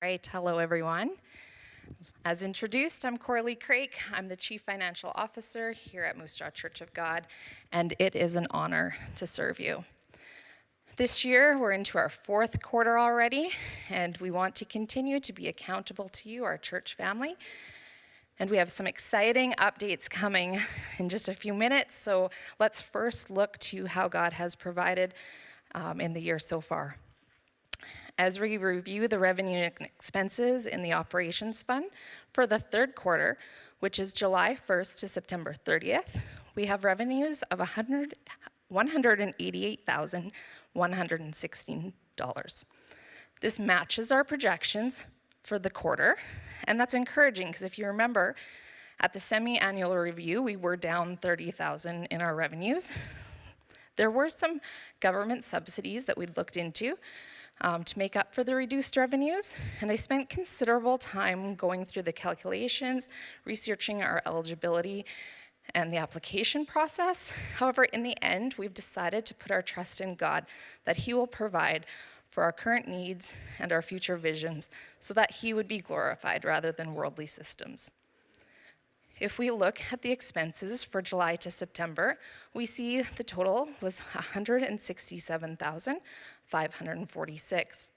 Right, hello everyone. As introduced, I'm Coralie Craik. I'm the Chief Financial Officer here at Moose Jaw Church of God, and it is an honor to serve you. This year, we're into our fourth quarter already, and we want to continue to be accountable to you, our church family. And we have some exciting updates coming in just a few minutes, so let's first look to how God has provided in the year so far. As we review the revenue and expenses in the operations fund for the third quarter, which is July 1st to September 30th, we have revenues of $188,116. This matches our projections for the quarter, and that's encouraging because if you remember, at the semi-annual review, we were down $30,000 in our revenues. There were some government subsidies that we'd looked into to make up for the reduced revenues, and I spent considerable time going through the calculations, researching our eligibility and the application process. However, in the end, we've decided to put our trust in God that He will provide for our current needs and our future visions so that He would be glorified rather than worldly systems. If we look at the expenses for July to September, we see the total was $167,546.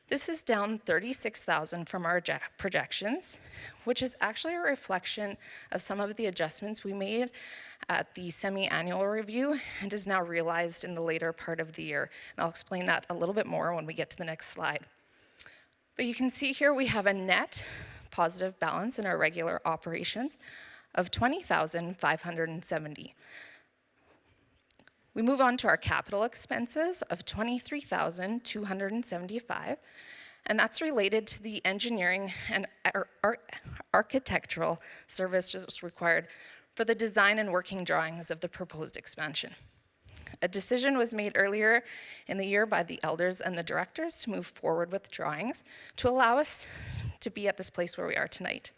This is down $36,000 from our projections, which is actually a reflection of some of the adjustments we made at the semi-annual review and is now realized in the later part of the year. And I'll explain that a little bit more when we get to the next slide. But you can see here we have a net positive balance in our regular operations of $20,570. We move on to our capital expenses of $23,275, and that's related to the engineering and architectural services required for the design and working drawings of the proposed expansion. A decision was made earlier in the year by the elders and the directors to move forward with drawings to allow us to be at this place where we are tonight.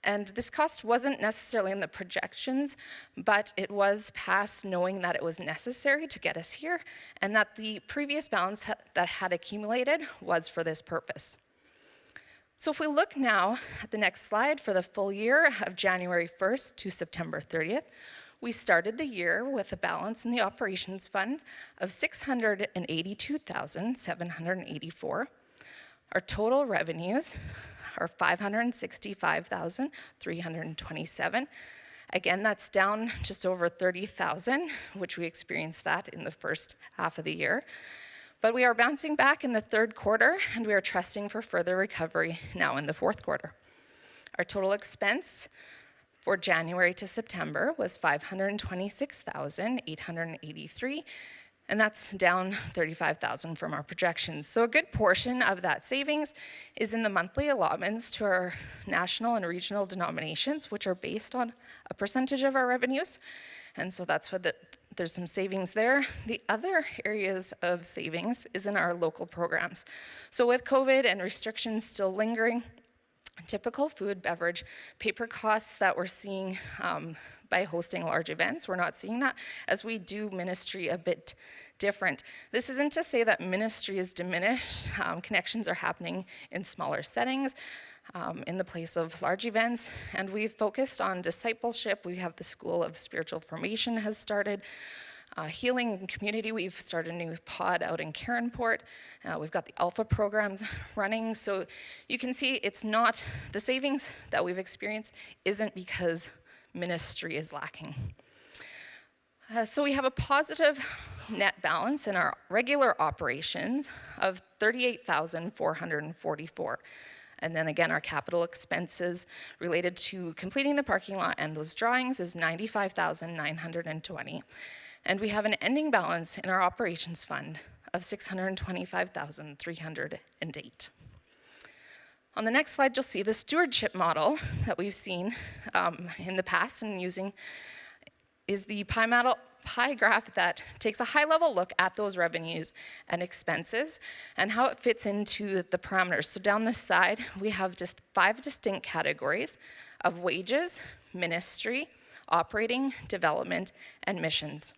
And this cost wasn't necessarily in the projections, but it was past knowing that it was necessary to get us here and that the previous balance that had accumulated was for this purpose. So if we look now at the next slide for the full year of January 1st to September 30th, we started the year with a balance in the operations fund of $682,784. Our total revenues are $565,327. Again, that's down just over $30,000, which we experienced that in the first half of the year. But we are bouncing back in the third quarter, and we are trusting for further recovery now in the fourth quarter. Our total expense for January to September was $526,883, and that's down $35,000 from our projections. So a good portion of that savings is in the monthly allotments to our national and regional denominations, which are based on a percentage of our revenues, and so that's what there's some savings there. The other areas of savings is in our local programs. So with COVID and restrictions still lingering, typical food, beverage, paper costs that we're seeing by hosting large events, we're not seeing that as we do ministry a bit different. This isn't to say that ministry is diminished. Connections are happening in smaller settings in the place of large events, and we've focused on discipleship. We have the School of Spiritual Formation has started. Healing and community, we've started a new pod out in Caronport. We've got the Alpha programs running. So you can see it's not, the savings that we've experienced isn't because ministry is lacking. So we have a positive net balance in our regular operations of $38,444. And then again, our capital expenses related to completing the parking lot and those drawings is $95,920. And we have an ending balance in our operations fund of $625,308. On the next slide, you'll see the stewardship model that we've seen in the past and using is the pie graph that takes a high-level look at those revenues and expenses and how it fits into the parameters. So down this side, we have just 5 distinct categories of wages, ministry, operating, development, and missions.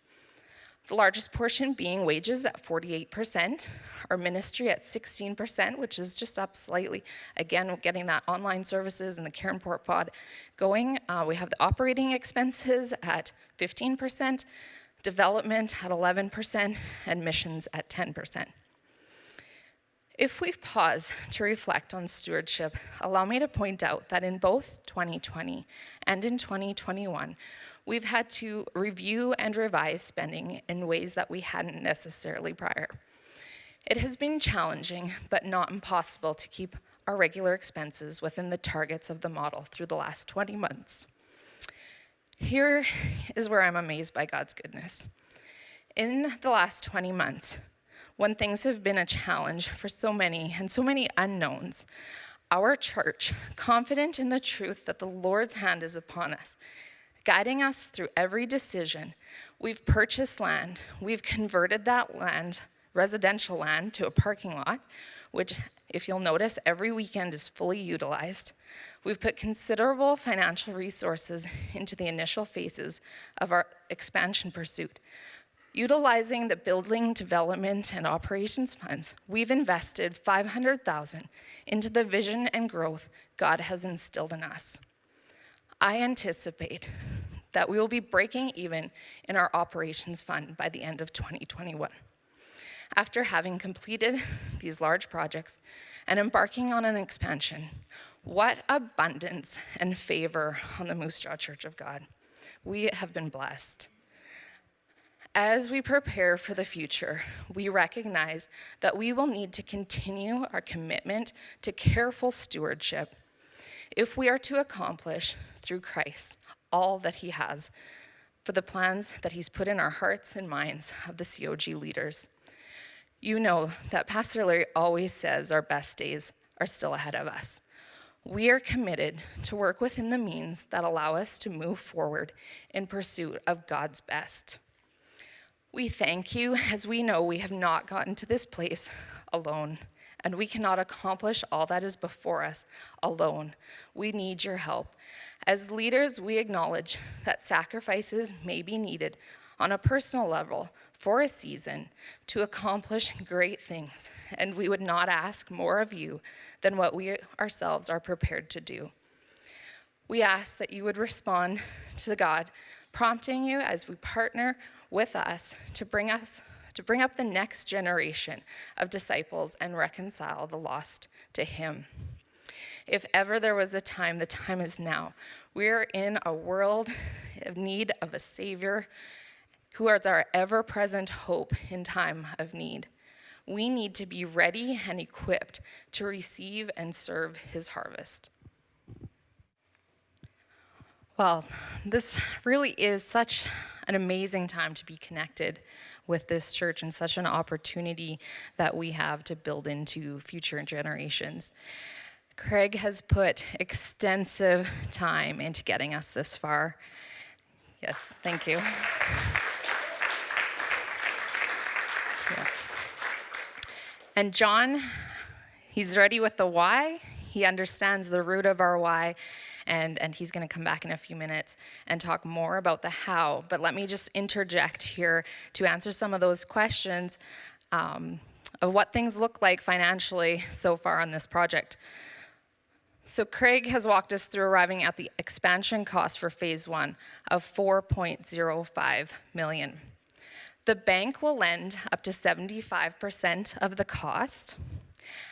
The largest portion being wages at 48%, our ministry at 16%, which is just up slightly. Again, getting that online services and the Care and Port Pod going. We have the operating expenses at 15%, development at 11%, and missions at 10%. If we pause to reflect on stewardship, allow me to point out that in both 2020 and in 2021, we've had to review and revise spending in ways that we hadn't necessarily prior. It has been challenging, but not impossible to keep our regular expenses within the targets of the model through the last 20 months. Here is where I'm amazed by God's goodness. In the last 20 months, when things have been a challenge for so many unknowns, our church, confident in the truth that the Lord's hand is upon us, guiding us through every decision, we've purchased land, we've converted that land, residential land, to a parking lot, which, if you'll notice, every weekend is fully utilized. We've put considerable financial resources into the initial phases of our expansion pursuit. Utilizing the building, development, and operations funds, we've invested $500,000 into the vision and growth God has instilled in us. I anticipate that we will be breaking even in our operations fund by the end of 2021. After having completed these large projects and embarking on an expansion, what abundance and favor on the Moose Jaw Church of God. We have been blessed. As we prepare for the future, we recognize that we will need to continue our commitment to careful stewardship if we are to accomplish, through Christ, all that he has for the plans that he's put in our hearts and minds of the COG leaders. You know that Pastor Larry always says our best days are still ahead of us. We are committed to work within the means that allow us to move forward in pursuit of God's best. We thank you, as we know we have not gotten to this place alone, and we cannot accomplish all that is before us alone. We need your help. As leaders, we acknowledge that sacrifices may be needed on a personal level for a season to accomplish great things, and we would not ask more of you than what we ourselves are prepared to do. We ask that you would respond to God, prompting you as we partner with us to bring up the next generation of disciples and reconcile the lost to him. If ever there was a time, the time is now. We're in a world of need of a Savior who is our ever-present hope in time of need. We need to be ready and equipped to receive and serve his harvest. Well, this really is such an amazing time to be connected with this church and such an opportunity that we have to build into future generations. Craig has put extensive time into getting us this far. Yes, thank you. Yeah. And John, he's ready with the why. He understands the root of our why. And he's going to come back in a few minutes and talk more about the how. But let me just interject here to answer some of those questions of what things look like financially so far on this project. So Craig has walked us through arriving at the expansion cost for phase 1 of $4.05 million. The bank will lend up to 75% of the cost.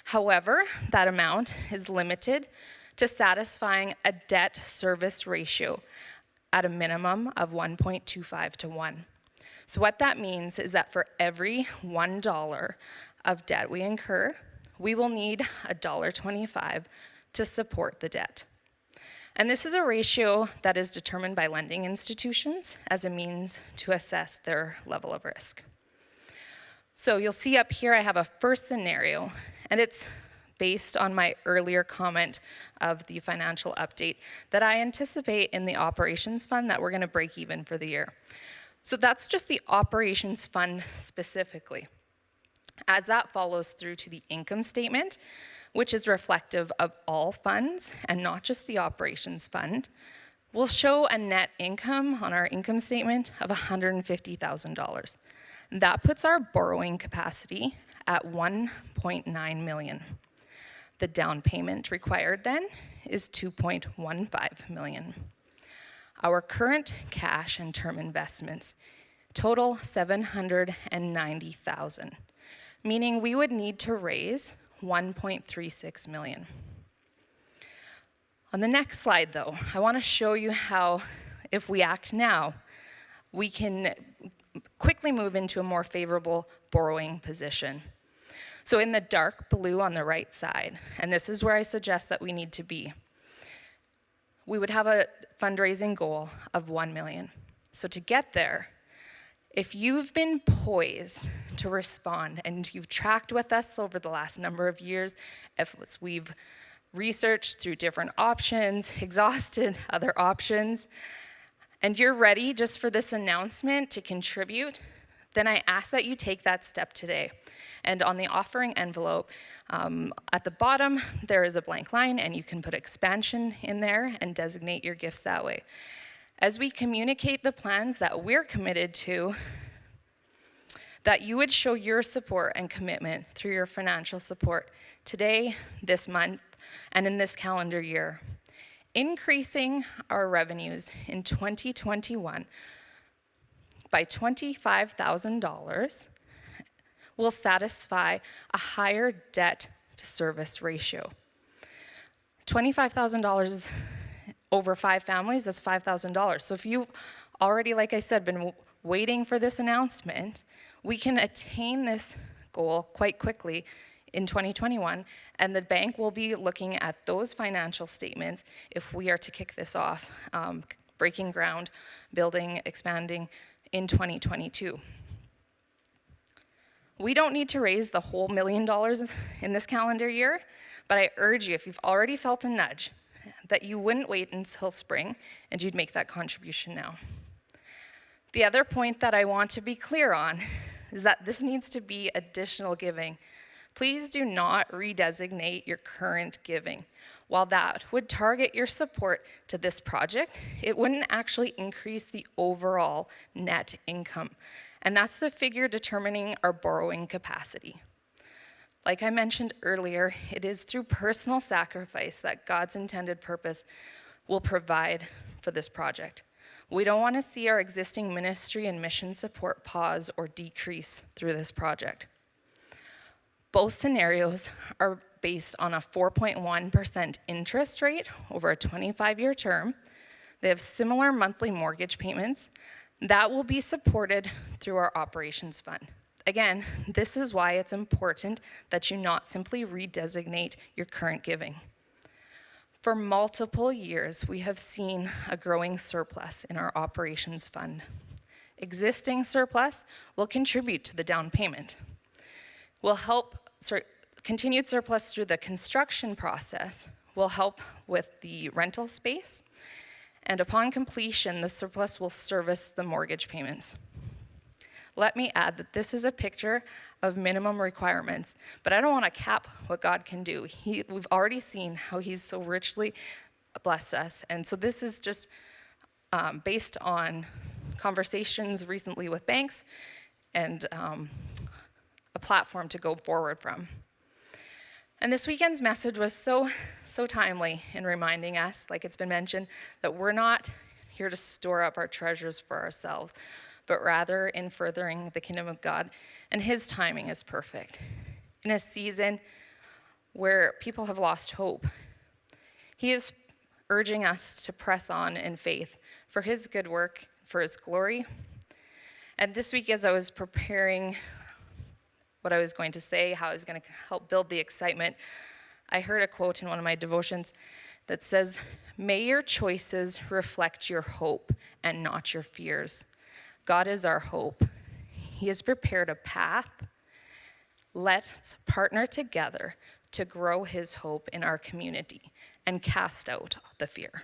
However, that amount is limited to satisfying a debt service ratio at a minimum of 1.25 to 1. So what that means is that for every $1 of debt we incur, we will need $1.25 to support the debt. And this is a ratio that is determined by lending institutions as a means to assess their level of risk. So you'll see up here I have a first scenario, and it's based on my earlier comment of the financial update that I anticipate in the operations fund that we're going to break even for the year. So that's just the operations fund specifically. As that follows through to the income statement, which is reflective of all funds and not just the operations fund, we'll show a net income on our income statement of $150,000. That puts our borrowing capacity at $1.9 million. The down payment required then is $2.15 million. Our current cash and term investments total $790,000, meaning we would need to raise $1.36 million. On the next slide, though, I want to show you how, if we act now, we can quickly move into a more favorable borrowing position. So in the dark blue on the right side, and this is where I suggest that we need to be, we would have a fundraising goal of $1 million. So to get there, if you've been poised to respond and you've tracked with us over the last number of years, if we've researched through different options, exhausted other options, and you're ready just for this announcement to contribute, then I ask that you take that step today. And on the offering envelope, at the bottom, there is a blank line, and you can put expansion in there and designate your gifts that way. As we communicate the plans that we're committed to, that you would show your support and commitment through your financial support today, this month, and in this calendar year. Increasing our revenues in 2021 by $25,000 will satisfy a higher debt to service ratio. $25,000 over 5 families, that's $5,000. So if you've already, like I said, been waiting for this announcement, we can attain this goal quite quickly in 2021, and the bank will be looking at those financial statements if we are to kick this off, breaking ground, building, expanding in 2022. We don't need to raise the whole $1 million in this calendar year, but I urge you, if you've already felt a nudge, that you wouldn't wait until spring and you'd make that contribution now. The other point that I want to be clear on is that this needs to be additional giving. Please do not redesignate your current giving. While that would target your support to this project, it wouldn't actually increase the overall net income. And that's the figure determining our borrowing capacity. Like I mentioned earlier, it is through personal sacrifice that God's intended purpose will provide for this project. We don't want to see our existing ministry and mission support pause or decrease through this project. Both scenarios are based on a 4.1% interest rate over a 25-year term. They have similar monthly mortgage payments. That will be supported through our operations fund. Again, this is why it's important that you not simply redesignate your current giving. For multiple years, we have seen a growing surplus in our operations fund. Existing surplus will contribute to the down payment. Continued surplus through the construction process will help with the rental space, and upon completion, the surplus will service the mortgage payments. Let me add that this is a picture of minimum requirements, but I don't want to cap what God can do. We've already seen how He's so richly blessed us, and so this is just based on conversations recently with banks and a platform to go forward from. And this weekend's message was so timely in reminding us, like it's been mentioned, that we're not here to store up our treasures for ourselves, but rather in furthering the kingdom of God, and His timing is perfect. In a season where people have lost hope, He is urging us to press on in faith for His good work, for His glory. And this week, as I was preparing what I was going to say, how I was going to help build the excitement, I heard a quote in one of my devotions that says, "May your choices reflect your hope and not your fears. God is our hope. He has prepared a path. Let's partner together to grow His hope in our community and cast out the fear."